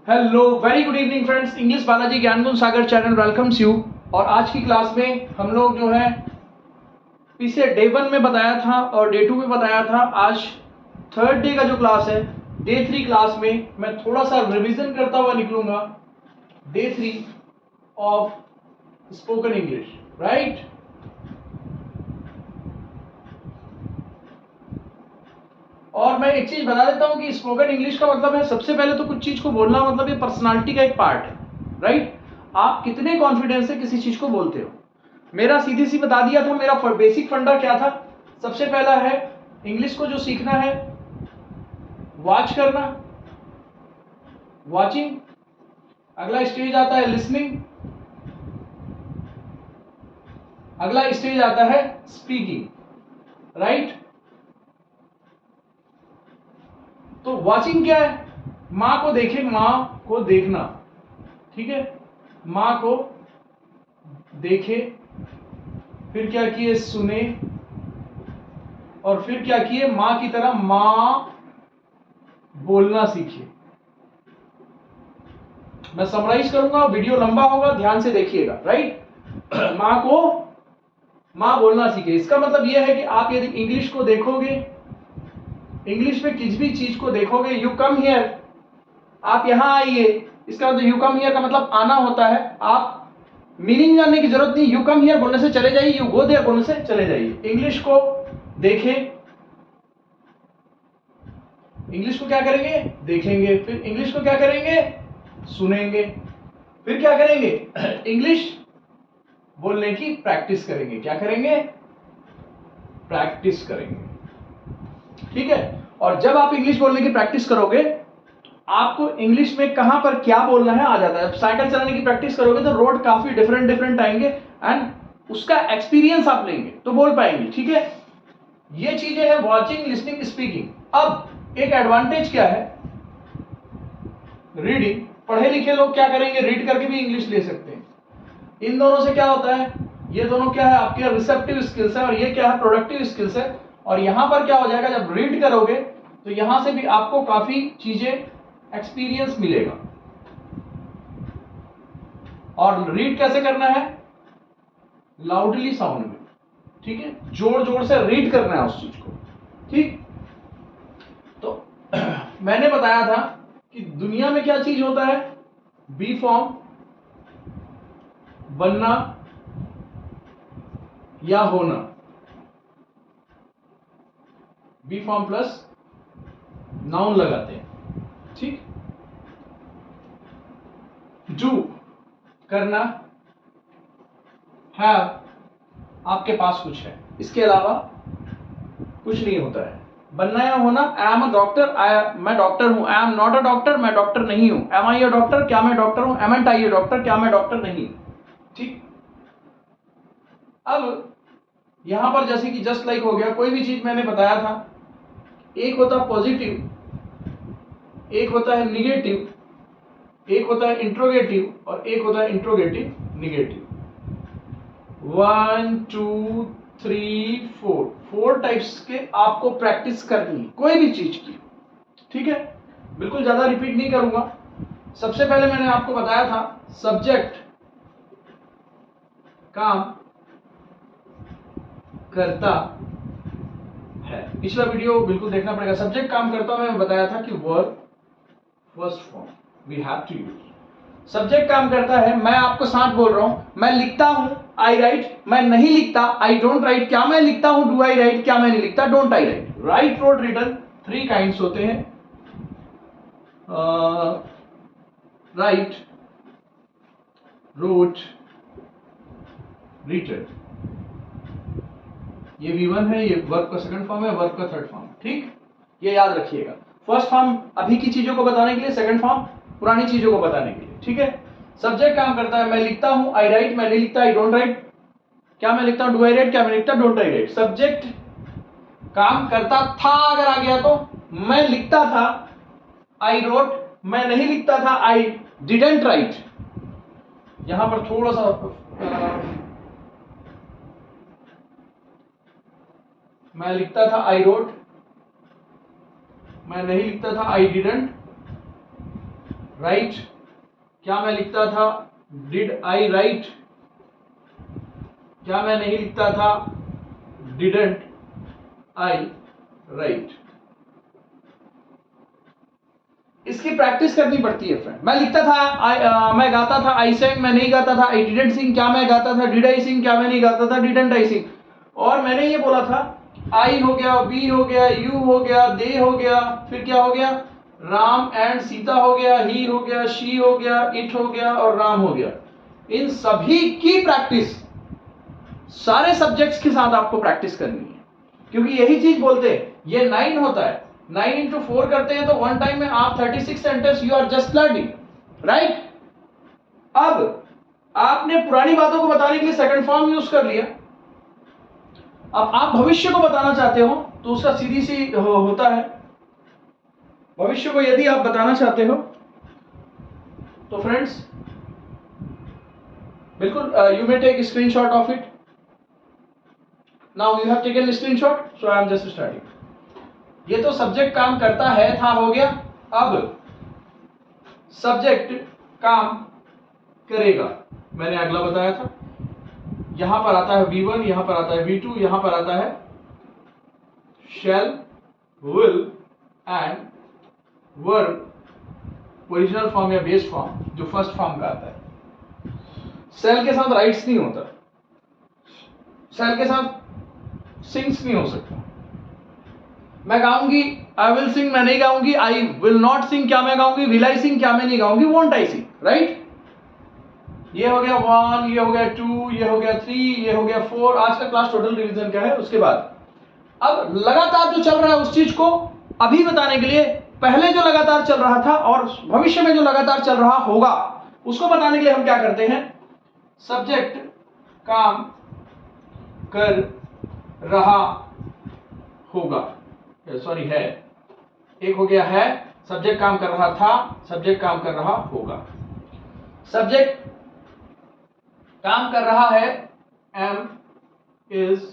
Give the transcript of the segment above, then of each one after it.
Hello very good evening friends, English Balaji Gyanguna Sagar channel welcomes you. और आज की क्लास में हम लोग जो है पीछे डे 1 में बताया था और डे 2 में बताया था। आज थर्ड डे का जो क्लास है, डे 3 क्लास में मैं थोड़ा सा रिवीजन करता हुआ निकलूंगा। Day 3 of spoken English, right. और मैं एक चीज बता देता हूं कि स्पोकन इंग्लिश का मतलब है, सबसे पहले तो कुछ चीज को बोलना मतलब ये पर्सनालिटी का एक पार्ट है, राइट। आप कितने कॉन्फिडेंस से किसी चीज को बोलते हो। मेरा सीधी सी बता दिया था, मेरा बेसिक फंडा क्या था। सबसे पहला है इंग्लिश को जो सीखना है, वॉच करना, वॉचिंग। अगला स्टेज आता है लिसनिंग, अगला स्टेज आता है स्पीकिंग, राइट। तो वॉचिंग क्या है? मां को देखे, मां को देखना, ठीक है। मां को देखे, फिर क्या किए, सुने, और फिर क्या किए, मां की तरह मां बोलना सीखिए। मैं समराइज करूंगा, वीडियो लंबा होगा, ध्यान से देखिएगा, राइट। मां को मां बोलना सीखे, इसका मतलब यह है कि आप यदि इंग्लिश को देखोगे, इंग्लिश में किसी भी चीज को देखोगे, यू कम हियर, आप यहां आइए, इसका मतलब यू कम हियर का मतलब आना होता है। आप मीनिंग जानने की जरूरत नहीं, यू कम हियर बोलने से चले जाइए, यू गो देयर बोलने से चले जाइए। इंग्लिश को देखें, इंग्लिश को क्या करेंगे, देखेंगे, फिर इंग्लिश को क्या करेंगे, सुनेंगे, फिर क्या करेंगे, इंग्लिश बोलने की प्रैक्टिस करेंगे। क्या करेंगे, प्रैक्टिस करेंगे, ठीक है। और जब आप इंग्लिश बोलने की प्रैक्टिस करोगे, आपको इंग्लिश में कहां पर क्या बोलना है आ जाता है। जब साइकिल चलाने की प्रैक्टिस करोगे तो रोड काफी डिफरेंट डिफरेंट आएंगे एंड उसका एक्सपीरियंस आप लेंगे तो बोल पाएंगे, ठीक है। ये चीजें हैं वॉचिंग, लिसनिंग, स्पीकिंग। अब एक एडवांटेज क्या है, रीडिंग। पढ़े लिखे लोग क्या करेंगे, रीड करके भी इंग्लिश ले सकते हैं। इन दोनों से क्या होता है, ये दोनों क्या है, आपके रिसेप्टिव स्किल्स है, और ये क्या है, प्रोडक्टिव स्किल्स है। और यहां पर क्या हो जाएगा, जब रीड करोगे तो यहां से भी आपको काफी चीजें एक्सपीरियंस मिलेगा। और रीड कैसे करना है, लाउडली साउंड में, ठीक है, जोर जोर से रीड करना है उस चीज को, ठीक। तो मैंने बताया था कि दुनिया में क्या चीज होता है, बी फॉर्म बनना या होना, बी फॉर्म प्लस नाउन लगाते हैं, ठीक। डू करना, हैव आपके पास कुछ है, इसके अलावा कुछ नहीं होता है। बनना या होना, आई एम अ डॉक्टर, मैं डॉक्टर हूं, I am not a doctor, मैं डॉक्टर नहीं हूं। एम आई अ डॉक्टर, क्या मैं डॉक्टर हूं। M ant I a doctor, क्या मैं डॉक्टर नहीं हूं, ठीक। अब यहां पर जैसे कि जस्ट लाइक हो गया, कोई भी चीज मैंने बताया था, एक होता है पॉजिटिव, एक होता है निगेटिव, एक होता है इंट्रोगेटिव, और एक होता है इंट्रोगेटिव निगेटिव। 1 2 3 4 4 टाइप्स के आपको प्रैक्टिस करनी है कोई भी चीज की, ठीक है। बिल्कुल ज्यादा रिपीट नहीं करूंगा। सबसे पहले मैंने आपको बताया था सब्जेक्ट काम करता है, पिछला वीडियो बिल्कुल देखना पड़ेगा। सब्जेक्ट काम करता मैं बताया था कि verb first form we have to use. Subject काम करता है, मैं आपको साथ बोल रहा हूं, मैं लिखता हूं, आई राइट, मैं नहीं लिखता, आई डोंट राइट। क्या मैं लिखता हूं, डू आई राइट, क्या मैं नहीं लिखता, don't I write. Write, wrote, written, 3 kinds होते हैं, राइट, रोट, रिटन। ये V1 है, ये वर्ब का सेकंड फॉर्म है, वर्ब का थर्ड फॉर्म, ठीक। ये याद रखिएगा। फर्स्ट फॉर्म अभी की चीजों को बताने के लिए, सेकंड फॉर्म पुरानी चीजों को बताने के लिए, ठीक है। सब्जेक्ट काम करता है, मैं लिखता हूं, आई राइट, मैं नहीं लिखता, आई डोंट राइट। क्या मैं लिखता हूं, डू आई राइट, क्या मैं लिखता, डोंट आई राइट। सब्जेक्ट काम करता था अगर आ गया तो, मैं लिखता था, आई रोट, मैं नहीं लिखता था, आई डिडंट राइट। यहां पर थोड़ा सा मैं लिखता था, आई रोट, मैं नहीं लिखता था, आई डिडंट राइट, क्या मैं लिखता था डिड आई राइट, क्या मैं नहीं लिखता था डिडंट आई राइट। इसकी प्रैक्टिस करनी पड़ती है फ्रेंड। मैं लिखता था मैं गाता था आई सेंग, मैं नहीं गाता था आई डिडंट सिंग, क्या मैं गाता था डिड आई सिंग, क्या मैं नहीं गाता था डिडंट आई सिंग। और मैंने ये बोला था आई हो गया, वी हो गया, यू हो गया, दे हो गया, फिर क्या हो गया राम एंड सीता हो गया, ही हो गया, शी हो गया, इट हो गया और राम हो गया। इन सभी की प्रैक्टिस सारे सब्जेक्ट्स के साथ आपको प्रैक्टिस करनी है, क्योंकि यही चीज बोलते हैं ये 9 होता है, 9 into 4 करते हैं तो वन टाइम में आप 36 sentence you are just learning, right. अब आपने पुरानी बातों को बताने के लिए सेकंड फॉर्म यूज कर लिया, अब आप भविष्य को बताना चाहते हो तो उसका सीधी सी होता है। भविष्य को यदि आप बताना चाहते हो तो फ्रेंड्स बिल्कुल you may take screenshot of it. Now you have taken screenshot, so I am just starting. ये तो सब्जेक्ट काम करता है था हो गया। अब सब्जेक्ट काम करेगा, मैंने अगला बताया था। यहां पर आता है V1, यहां पर आता है V2, यहां पर आता है shall, will and verb original form या बेस फॉर्म जो फर्स्ट फॉर्म का आता है। सेल के साथ राइट्स नहीं होता, सेल के साथ सिंग्स नहीं हो सकता। मैं गाऊंगी आई विल सिंग, मैं नहीं गाऊंगी आई विल नॉट सिंग, क्या मैं गाऊंगी विल आई सिंग, क्या मैं नहीं गाऊंगी वोंट आई सिंग, राइट। ये हो गया 1, ये हो गया 2, ये हो गया 3, ये हो गया 4। आज का क्लास टोटल रिवीजन का है। उसके बाद अब लगातार जो चल रहा है उस चीज को अभी बताने के लिए पहले जो लगातार चल रहा था और भविष्य में जो लगातार चल रहा होगा उसको बताने के लिए हम क्या करते हैं, सब्जेक्ट काम कर रहा होगा, सॉरी है, एक हो गया है, सब्जेक्ट काम कर रहा था, सब्जेक्ट काम कर रहा होगा। सब्जेक्ट काम कर रहा है am is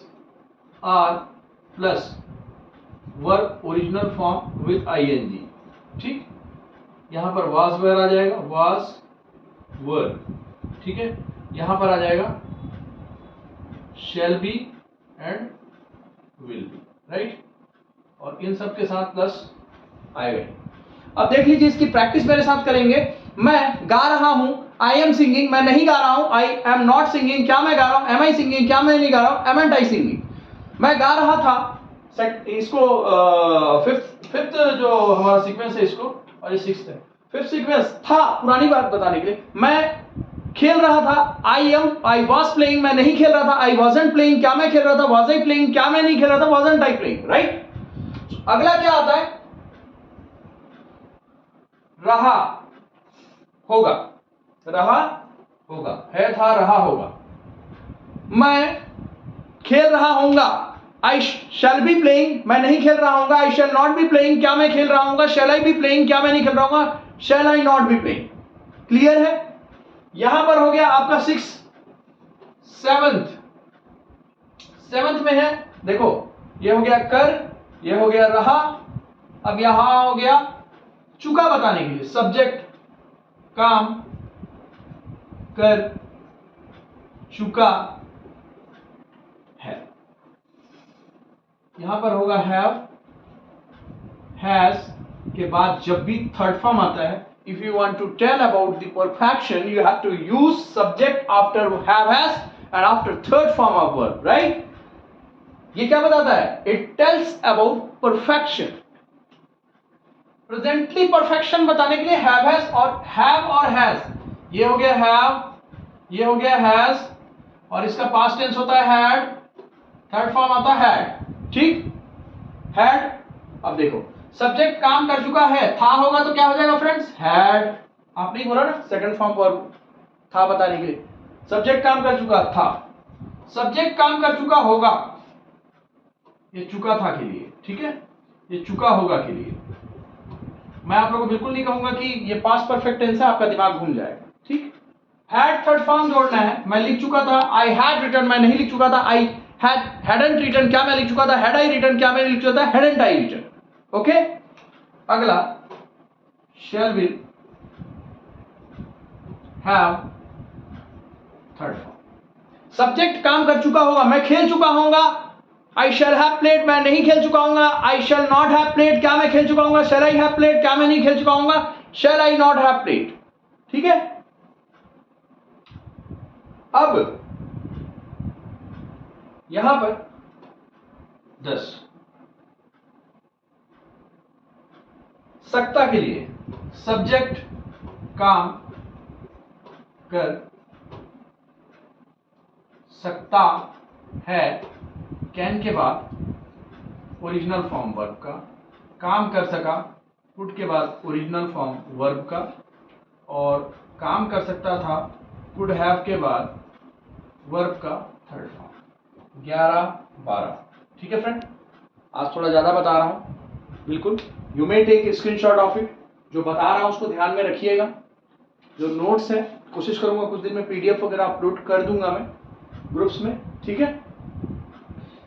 are plus verb original form with ING, ठीक। यहां पर वाज वेयर आ जाएगा, वाज वर्ब, ठीक है। यहां पर आ जाएगा shall be and will be, right. और इन सब के साथ प्लस आएगा। अब देख लीजिए इसकी प्रैक्टिस मेरे साथ करेंगे। मैं गा रहा हूं आई एम सिंगिंग, मैं नहीं गा रहा हूं आई एम नॉट सिंगिंग, क्या मैं गा रहा हूं एम आई सिंगिंग, क्या मैं नहीं गा रहा हूं एम आई सिंगिंग। मैं गा रहा था, इसको फिफ्थ जो हमारा सीक्वेंस है इसको, और ये सिक्स्थ है। फिफ्थ सीक्वेंस था पुरानी बात बताने के लिए। मैं खेल रहा था आई वॉज प्लेइंग, मैं नहीं खेल रहा था आई वॉजंट प्लेइंग, क्या मैं खेल रहा था वॉज आई प्लेइंग, क्या मैं नहीं खेल रहा था वॉजंट आई प्लेइंग, राइट। अगला क्या आता है, रहा होगा, रहा होगा, है था रहा होगा। मैं खेल रहा होऊंगा आई शैल बी प्लेइंग, मैं नहीं खेल रहा होऊंगा आई शैल नॉट बी प्लेइंग, क्या मैं खेल रहा होऊंगा शैल आई बी प्लेइंग, क्या मैं नहीं खेल रहा होऊंगा शैल आई नॉट बी प्लेइंग। क्लियर है। यहां पर हो गया आपका 6, 7th में है, देखो ये हो गया कर, ये हो गया रहा। अब यहां हो गया चुका बताने के लिए, सब्जेक्ट काम कर चुका है। यहां पर होगा हैव, हैज के बाद जब भी थर्ड फॉर्म आता है, if you want to tell about the perfection you have to use subject after have, has and after third form of verb, right. ये क्या बताता है, it tells about perfection. Presently perfection बताने के लिए have, has और has. ये हो गया हैव, ये हो गया हैज, और इसका पास्ट टेंस होता है हैड, थर्ड फॉर्म आता है हैड, ठीक, हैड। अब देखो सब्जेक्ट काम कर चुका है, था होगा तो क्या हो जाएगा फ्रेंड्स, हैड। आपने ही बोला ना सेकंड फॉर्म वर्ब था बताने के लिए, सब्जेक्ट काम कर चुका था, सब्जेक्ट काम कर चुका होगा, ये चुका था के लिए, ठीक है, ये चुका होगा के लिए। मैं आप लोगों को बिल्कुल नहीं कहूंगा कि ये पास्ट परफेक्ट टेंस है, आपका दिमाग घूम जाएगा, ठीक। हैड थर्ड फॉर्म जोड़ना है, मैं लिख चुका था आई हैड रिटन, मैं नहीं लिख चुका था आई हैडंट रिटन, क्या मैं लिख चुका था हैड आई रिटन, क्या मैं लिख चुका था हैडंट आई रिटन, ओके। अगला shall will have third form. Subject काम कर चुका होगा, मैं खेल चुका होऊंगा, आई शैल हैव प्लेड, मैं नहीं खेल चुका हूंगा, आई शैल नॉट हैव प्लेड, क्या मैं खेल चुका हूंगा, शैल आई हैव प्लेड, क्या मैं नहीं खेल चुका हूंगा, शैल आई नॉट हैव प्लेड। ठीक है, अब यहां पर 10 सकता के लिए सब्जेक्ट काम कर सकता है, कैन के बाद ओरिजिनल फॉर्म वर्ब का, काम कर सका कुड के बाद ओरिजिनल फॉर्म वर्ब का, और काम कर सकता था कुड हैव के बाद वर्ब का थर्ड फॉर्म। 11 12। ठीक है फ्रेंड, आज थोड़ा ज्यादा बता रहा हूं, बिल्कुल you may take screenshot of it, जो बता रहा हूं उसको ध्यान में रखिएगा। जो नोट्स है कोशिश करूंगा कुछ दिन में पीडीएफ वगैरह अपलोड कर दूंगा मैं ग्रुप्स में। ठीक है,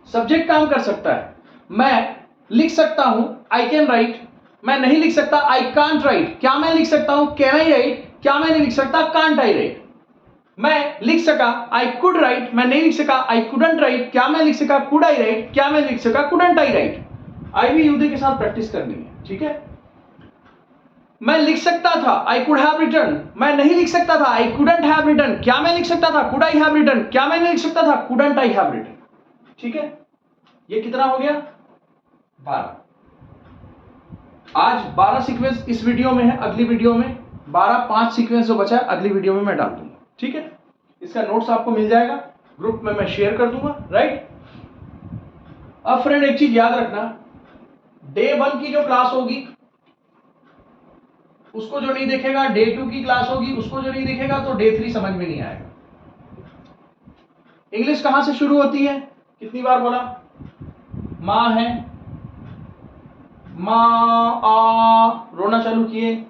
सब्जेक्ट काम कर सकता है, मैं लिख सकता हूं आई कैन राइट, मैं नहीं लिख सकता आई कांट राइट, क्या मैं लिख सकता हूं कैन आई राइट, क्या मैं नहीं लिख सकता कांट आई राइट, मैं लिख सका आई कुड राइट, मैं नहीं लिख सका आई कुडंट राइट, क्या मैं लिख सका कुड आई राइट, क्या मैं लिख सका कुडंट आई राइट। आई भी यूदी के साथ प्रैक्टिस करनी है। ठीक है, मैं लिख सकता था आई कुड हैव रिटन, मैं नहीं लिख सकता था आई कुडंट हैव रिटन, क्या मैं लिख सकता था कुड आई हैव रिटन, क्या मैं नहीं लिख सकता था कुडंट आई हैव रिटन। ठीक है, ये कितना हो गया 12। आज 12 सीक्वेंस इस वीडियो में है, अगली वीडियो में 5 सीक्वेंस जो बचा है अगली वीडियो में मैं डाल दूंगा। ठीक है, इसका नोट्स आपको मिल जाएगा, ग्रुप में मैं शेयर कर दूंगा। राइट, अब फ्रेंड एक चीज याद रखना, डे 1 की जो क्लास होगी उसको जो नहीं देखेगा, डे 2 की क्लास होगी उसको जो नहीं देखेगा, तो डे 3 समझ में नहीं आएगा। इंग्लिश कहां से शुरू होती है, कितनी बार बोला, माँ है, माँ आ, रोना चालू किए,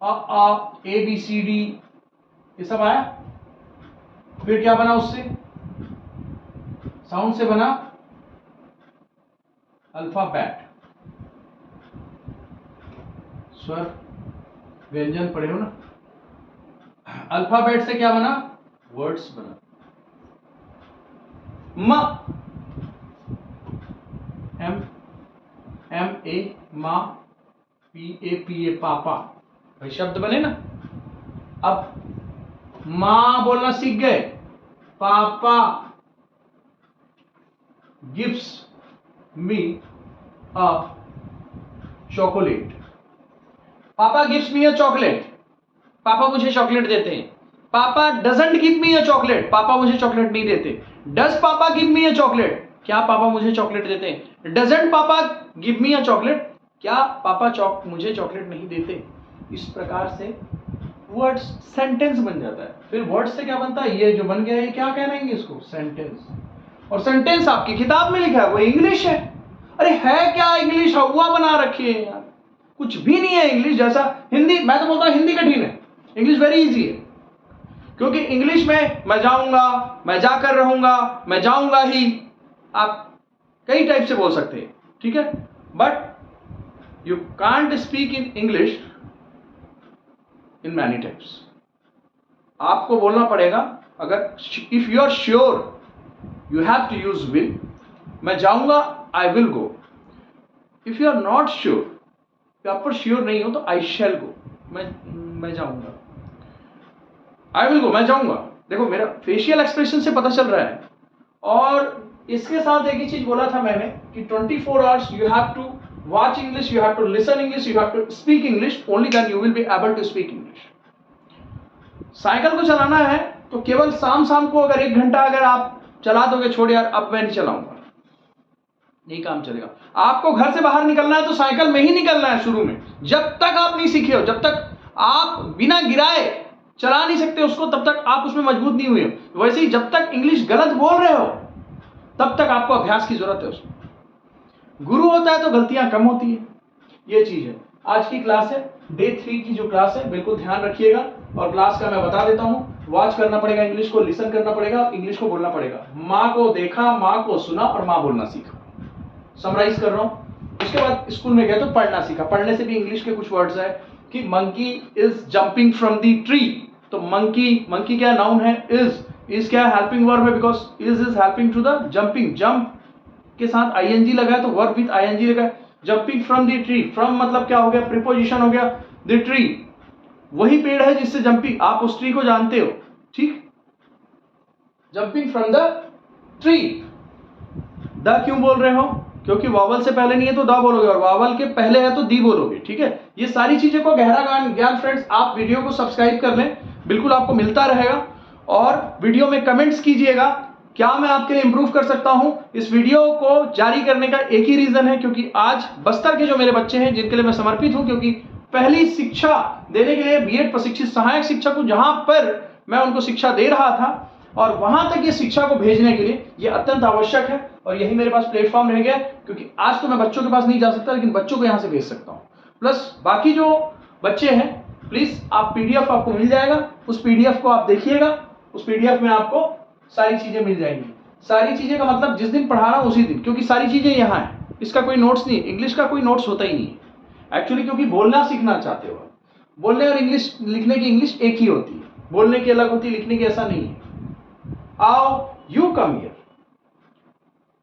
आ ए बी सी डी ये सब आया, फिर क्या बना, उससे साउंड से बना अल्फाबेट, स्वर व्यंजन पढ़े हो ना, अल्फाबेट से क्या बना, वर्ड्स बना, म एम एम ए माँ, पी ए पापा, भाई शब्द बने ना। अब माँ बोलना सीख गए, पापा गिव्स मी अ चॉकलेट, पापा गिव्स मी अ चॉकलेट, पापा मुझे चॉकलेट देते हैं। पापा doesn't give me a chocolate, पापा मुझे चॉकलेट नहीं देते। डज पापा गिव मी अ चॉकलेट, क्या पापा मुझे चॉकलेट देते हैं। डजंट पापा गिव मी अ चॉकलेट, क्या पापा मुझे चॉकलेट नहीं देते। इस प्रकार से वर्ड्स सेंटेंस बन जाता है। फिर वर्ड्स से क्या बनता है, ये जो बन गया ये क्या कहेंगे इसको, सेंटेंस। और सेंटेंस आपकी किताब में लिखा है वो इंग्लिश है। अरे है क्या इंग्लिश, हवा बना रखी है यार, कुछ भी नहीं है इंग्लिश जैसा। हिंदी, मैं तो बोलता हूं हिंदी कठिन है, इंग्लिश वेरी इजी है। क्योंकि इंग्लिश में मैं जाऊंगा, मैं जाकर रहूंगा, मैं जाऊंगा ही, आप कई टाइप से बोल सकते हैं। ठीक है, but you can't speak in English in many types. आपको बोलना पड़ेगा, अगर if you are sure you have to use will, मैं जाऊंगा I will go. If you are not sure, आप पर श्योर नहीं हो तो आई शैल गो, मैं जाऊंगा, आई विल गो, मैं जाऊंगा। देखो मेरा फेशियल एक्सप्रेशन से पता चल रहा है। और इसके साथ एक ही चीज बोला था मैंने कि 24 hours you have to watch English, you have to listen English, you have to speak English, only then you will be able to speak English. Cycle को चलाना है तो केवल शाम को अगर 1 घंटा अगर आप चला दोगे, छोड़ यार अब मैं नहीं चलाऊंगा, नहीं काम चलेगा। आपको घर से बाहर निकलना है तो साइकिल में ही निकलना है शुरू में। जब तक आप नहीं सीखे हो, जब तक आप बिना गिराए चला नहीं सकते उसको, तब तक आप उसमें मजबूत नहीं हुए। वैसे ही जब तक इंग्लिश गलत बोल रहे हो तब तक आपको अभ्यास की जरूरत है उसमें। गुरु होता है तो गलतियां कम होती है, ये चीज है। आज की क्लास है डे 3 की जो क्लास है, बिल्कुल ध्यान रखिएगा। और क्लास का मैं बता देता हूं, वॉच करना पड़ेगा, इंग्लिश को लिसन करना पड़ेगा, इंग्लिश को बोलना पड़ेगा। माँ को देखा, माँ को सुना और माँ बोलना सीखा। समराइज कर रहा हूं। उसके बाद स्कूल में गए तो पढ़ना सीखा, पढ़ने से भी इंग्लिश के कुछ वर्ड्स है, कि monkey is jumping from the tree, तो मंकी क्या नाउन है, इज क्या हेल्पिंग वर्ब है, because is helping to the jumping, jump के साथ आईएनजी लगा है तो वर्ब विथ आईएनजी लगा है। Jumping from the tree, from मतलब क्या हो गया, प्रीपोजिशन हो गया, द ट्री वही पेड़ है जिससे जंपिंग, आप उस ट्री को जानते हो, ठीक, jumping from the tree. The क्यों बोल रहे हो, क्योंकि वावल से पहले नहीं है तो द बोलोगे, और वावल के पहले है तो दी बोलोगे, ठीक है। ये सारी चीजें को गहरा ज्ञान फ्रेंड्स, आप वीडियो को सब्सक्राइब कर लें, बिल्कुल आपको मिलता रहेगा। और वीडियो में कमेंट्स कीजिएगा, क्या मैं आपके लिए इंप्रूव कर सकता हूं। इस वीडियो को जारी करने का एक ही रीजन है, क्योंकि आज बस्तर के जो मेरे बच्चे हैं जिनके लिए मैं समर्पित हूं, क्योंकि पहली शिक्षा देने के लिए बीएड प्रशिक्षित सहायक शिक्षक हूं, जहां पर मैं उनको शिक्षा दे रहा था, और वहां तक ये शिक्षा को भेजने के लिए ये अत्यंत आवश्यक है, और यही मेरे पास प्लेटफॉर्म रह गया, क्योंकि आज तो मैं बच्चों के पास नहीं जा सकता, लेकिन बच्चों को यहां से भेज सकता हूं। प्लस बाकी जो बच्चे हैं, प्लीज आप पीडीएफ आपको मिल जाएगा, उस पीडीएफ को आप देखिएगा, उस पीडीएफ में आपको सारी चीजें मिल जाएंगी। सारी चीजें का मतलब जिस दिन पढ़ा रहा हूं उसी दिन, क्योंकि सारी चीजें यहाँ है, इसका कोई नोट्स नहीं, इंग्लिश का कोई नोट्स होता ही नहीं है एक्चुअली, क्योंकि बोलना सीखना चाहते हो, बोलने और इंग्लिश लिखने की इंग्लिश एक ही होती है, बोलने की अलग होती है, लिखने की ऐसा नहीं है। आओ, यू कम हियर,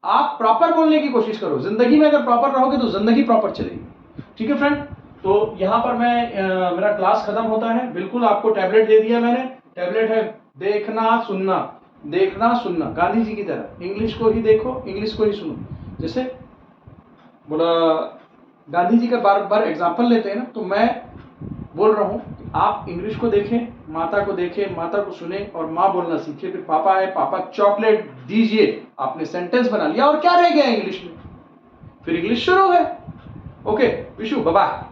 आप प्रॉपर बोलने की कोशिश करो, जिंदगी में अगर प्रॉपर रहोगे तो जिंदगी प्रॉपर चलेगी, ठीक है फ्रेंड। तो यहां पर मैं मेरा क्लास खत्म होता है, बिल्कुल आपको टैबलेट दे दिया मैंने, टैबलेट है देखना सुनना, देखना सुनना, गांधी जी की तरह इंग्लिश को ही देखो, इंग्लिश को ही सुनो। जैसे बोला गांधी जी का बार बार एग्जाम्पल लेते हैं ना, तो मैं बोल रहा हूं कि आप इंग्लिश को देखें, माता को देखें, माता को सुने, और माँ बोलना सीखे, फिर पापा है, पापा चॉकलेट दीजिए, आपने सेंटेंस बना लिया, और क्या रह गया इंग्लिश में, फिर इंग्लिश शुरू है। Okay, Vishu, bye bye.